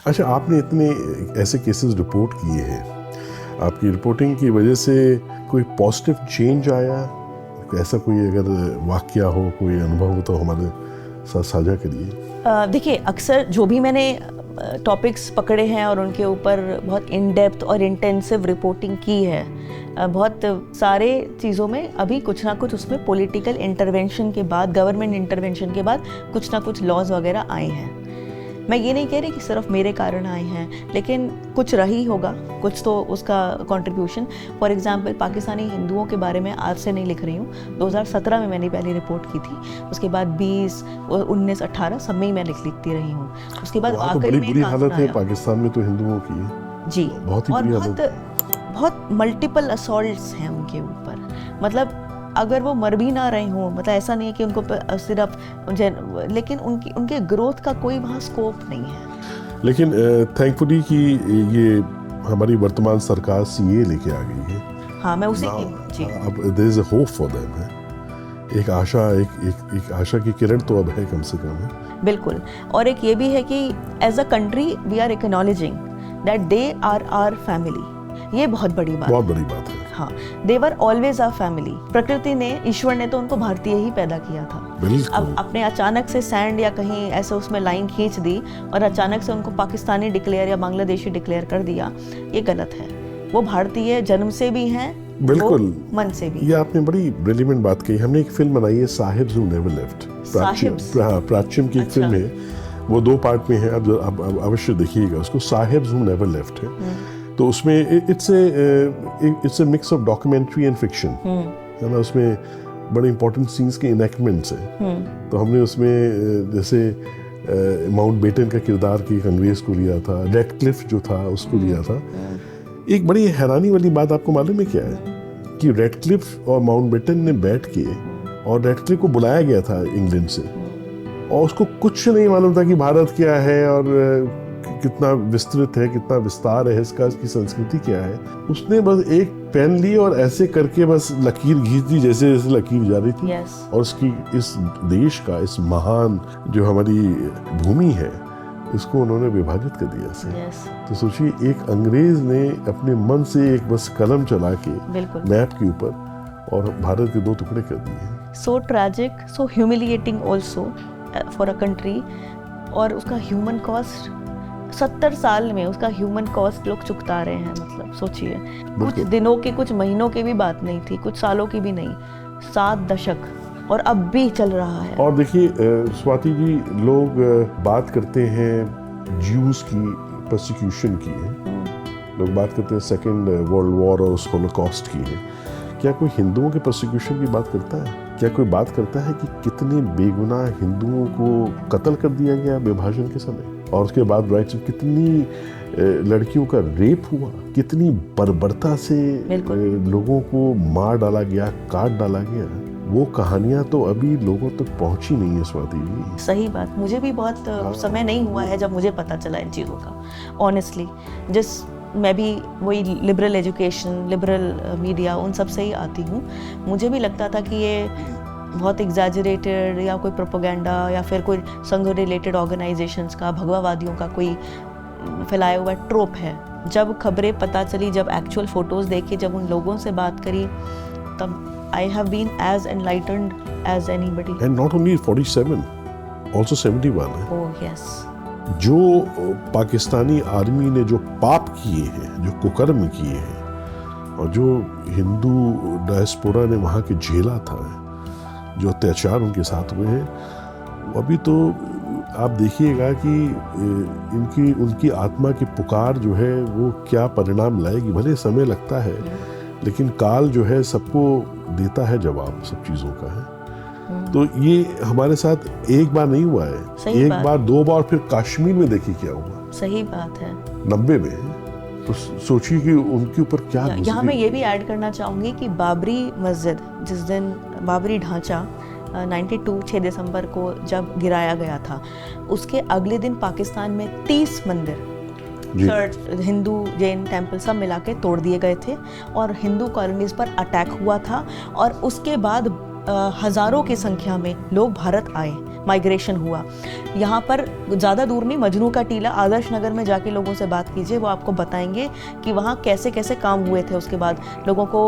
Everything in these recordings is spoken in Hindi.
अच्छा, आपने इतने ऐसे केसेस रिपोर्ट किए हैं, आपकी रिपोर्टिंग की वजह से कोई पॉजिटिव चेंज आया? ऐसा कोई अगर वाकया हो, कोई अनुभव हो तो हमारे साथ साझा करिए। देखिए, अक्सर जो भी मैंने टॉपिक्स पकड़े हैं और उनके ऊपर बहुत इन डेप्थ और इंटेंसिव रिपोर्टिंग की है, बहुत सारे चीज़ों में अभी कुछ ना कुछ उसमें पॉलिटिकल इंटरवेंशन के बाद, गवर्नमेंट इंटरवेंशन के बाद कुछ ना कुछ लॉज वगैरह आए हैं। मैं ये नहीं कह रही कि सिर्फ मेरे कारण आए हैं, लेकिन कुछ रही होगा, कुछ तो उसका कंट्रीब्यूशन। फॉर एग्जांपल, पाकिस्तानी हिंदुओं के बारे में आज से नहीं लिख रही हूँ, 2017 में मैंने पहली रिपोर्ट की थी, उसके बाद 20, 19, 18 सब में ही मैं लिखती रही हूँ। उसके बाद आखिरी में बुरी हालत है पाकिस्तान में तो हिंदुओं की जी, बहुत ही बुरी हालत, बहुत मल्टीपल असॉल्ट्स हैं उनके ऊपर। मतलब अगर वो मर भी ना रहे हों, मतलब ऐसा नहीं है कि उनको सिर्फ, लेकिन उनके ग्रोथ का कोई वहाँ स्कोप नहीं है। लेकिन थैंकफुली कि ये हमारी वर्तमान सरकार सीए लेके आ गई है। हाँ, मैं उसी की जी, अब there is a hope for them है, एक आशा, एक आशा की किरण तो अब है कम से कम है। बिल्कुल। और एक ये भी है कि as a country we are acknowledging that they are our family. ये बहुत बड़ी बात है। हाँ, they were always our family. प्रकृति ने, ईश्वर ने तो उनको भारतीय ही पैदा किया था। अब अपने अचानक से सैंड या कहीं ऐसे उसमें लाइन खींच दी और अचानक से उनको पाकिस्तानी डिक्लेयर या बांग्लादेशी डिक्लेयर कर दिया, ये गलत है। वो भारतीय जन्म से भी हैं, बिल्कुल, मन से भी। ये आपने बड़ी ब्रिलियंट बात कही। हमने एक फिल्म बनाई है, साहिब्स हू नेवर लेफ्ट, प्राच्यम की एक फिल्म है, वो 2 पार्ट में है, अब अवश्य देखिएगा उसको। साहिब्स हू नेवर लेफ्ट है, तो उसमें it's a mix of documentary and fiction, है ना। उसमें बड़े इंपॉर्टेंट सीन्स के इनैक्टमेंट्स हैं। तो हमने उसमें जैसे माउंटबेटन का किरदार की एक अंग्रेज को लिया था, रेडक्लिफ जो था उसको लिया था। एक बड़ी हैरानी वाली बात आपको मालूम है क्या है कि रेडक्लिफ और माउंटबेटन ने बैठ के, और रेडक्लिफ को बुलाया गया था इंग्लैंड से, और उसको कुछ नहीं मालूम था कि भारत क्या है और कितना विस्तृत है, कितना विस्तार है इसका, इसकी संस्कृति क्या है। उसने बस एक पेन ली और ऐसे करके बस लकीर खींच दी, जैसे जैसे लकीर जा रही थी। और उसकी, इस देश का, इस महान जो हमारी भूमि है, इसको उन्होंने विभाजित कर दिया। तो सोचिए, एक अंग्रेज ने अपने मन से एक बस कलम चला के मैप के ऊपर और भारत के 2 टुकड़े कर दिए। So tragic, so humiliating also for a country. और उसका ह्यूमन कॉस्ट 70 साल में, उसका ह्यूमन कॉस्ट लोग चुकता रहे हैं। मतलब सोचिए, कुछ दिनों के, कुछ महीनों की भी बात नहीं थी, कुछ सालों की भी नहीं, 7 दशक, और अब भी चल रहा है। और देखिए स्वाति जी, लोग बात करते हैं ज्यूज की परसिक्यूशन की है, लोग बात करते हैं सेकेंड वर्ल्ड वॉर और उस होलोकॉस्ट की है। क्या कोई हिंदुओं के परसिक्यूशन की बात करता है? क्या कोई बात करता है कि कितने बेगुनाह हिंदुओं को कत्ल कर दिया गया विभाजन के समय, और उसके बाद राइट्स में कितनी लड़कियों का रेप हुआ, कितनी बर्बरता से लोगों को मार डाला गया, काट डाला गया? वो कहानियां तो अभी लोगों तक पहुंची नहीं है स्वाति जी। सही बात, मुझे भी बहुत समय नहीं हुआ है जब मुझे पता चला इन चीज़ों का, ऑनेस्टली। मैं भी वही लिबरल एजुकेशन, लिबरल मीडिया, उन सब से ही आती हूँ। मुझे भी लगता था कि ये बहुत एग्जैजरेटेड या कोई प्रोपेगेंडा या फिर कोई संघ रिलेटेड ऑर्गेनाइजेशंस का, भगवावादियों का कोई फैलाया हुआ ट्रोप है। जब खबरें पता चली, जब एक्चुअल फोटोज़ देखी, जब उन लोगों से बात करी, तब I have been as enlightened as anybody. And not only 47, also 71 है। Oh yes. जो पाकिस्तानी आर्मी ने जो पाप किए हैं, जो कुकर्म किए हैं, और जो हिंदू डायस्पोरा ने वहाँ के झेला था, जो अत्याचार उनके साथ हुए हैं, अभी तो आप देखिएगा कि उनकी आत्मा की पुकार जो है वो क्या परिणाम लाएगी। भले समय लगता है, लेकिन काल जो है सबको देता है जवाब, सब चीज़ों का है। तो ये हमारे साथ एक बार नहीं हुआ है, एक बार, 2 बार, फिर कश्मीर में देखिए क्या हुआ। सही बात है, 90 में। तो सोचिए कि उनके ऊपर क्या गुजरी। यहाँ मैं ये भी ऐड करना चाहूँगी कि बाबरी मस्जिद, जिस दिन बाबरी ढांचा 92 6 दिसंबर को जब गिराया गया था, उसके अगले दिन पाकिस्तान में 30 मंदिर, चर्च, हिंदू, जैन टेम्पल सब मिला के तोड़ दिए गए थे, और हिंदू कॉलोनीज पर अटैक हुआ था। और उसके बाद हज़ारों की संख्या में लोग भारत आए, माइग्रेशन हुआ। यहाँ पर ज़्यादा दूर नहीं, मजनू का टीला आदर्श नगर में जाके लोगों से बात कीजिए, वो आपको बताएंगे कि वहाँ कैसे कैसे काम हुए थे। उसके बाद लोगों को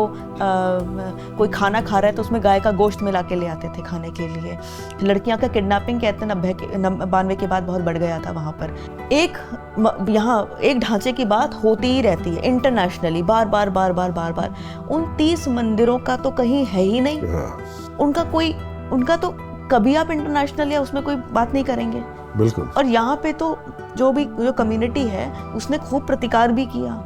कोई खाना खा रहा है तो उसमें गाय का गोश्त मिला के ले आते थे खाने के लिए। लड़कियाँ का किडनैपिंग कहते हैं 92 के बाद बहुत बढ़ गया था वहाँ पर। यहाँ एक ढांचे की बात होती ही रहती है इंटरनेशनली, बार बार बार बार बार बार। उन 30 मंदिरों का तो कहीं है ही नहीं, उनका तो कभी आप इंटरनेशनल या उसमें कोई बात नहीं करेंगे। बिल्कुल। और यहाँ पे तो जो कम्युनिटी है उसने खूब प्रतिकार भी किया,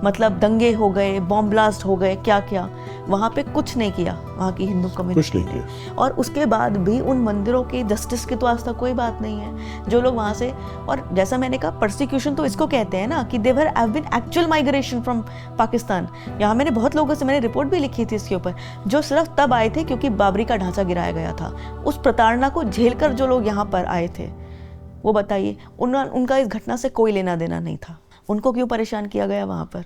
मतलब दंगे हो गए, बॉम्ब ब्लास्ट हो गए, क्या क्या, वहाँ पे कुछ नहीं किया वहाँ की हिंदू कम्युनिटी, कुछ नहीं किया। और उसके बाद भी उन मंदिरों के जस्टिस की तो आज तक कोई बात नहीं है। जो लोग वहाँ से, और जैसा मैंने कहा परसिक्यूशन तो इसको कहते हैं ना कि there have been actual migration from Pakistan. यहाँ मैंने बहुत लोगों से, मैंने रिपोर्ट भी लिखी थी इसके ऊपर, जो सिर्फ तब आए थे क्योंकि बाबरी का ढांचा गिराया गया था। उस प्रताड़ना को झेलकर जो लोग यहाँ पर आए थे, वो बताइए उनका इस घटना से कोई लेना देना नहीं था, उनको क्यों परेशान किया गया वहाँ पर।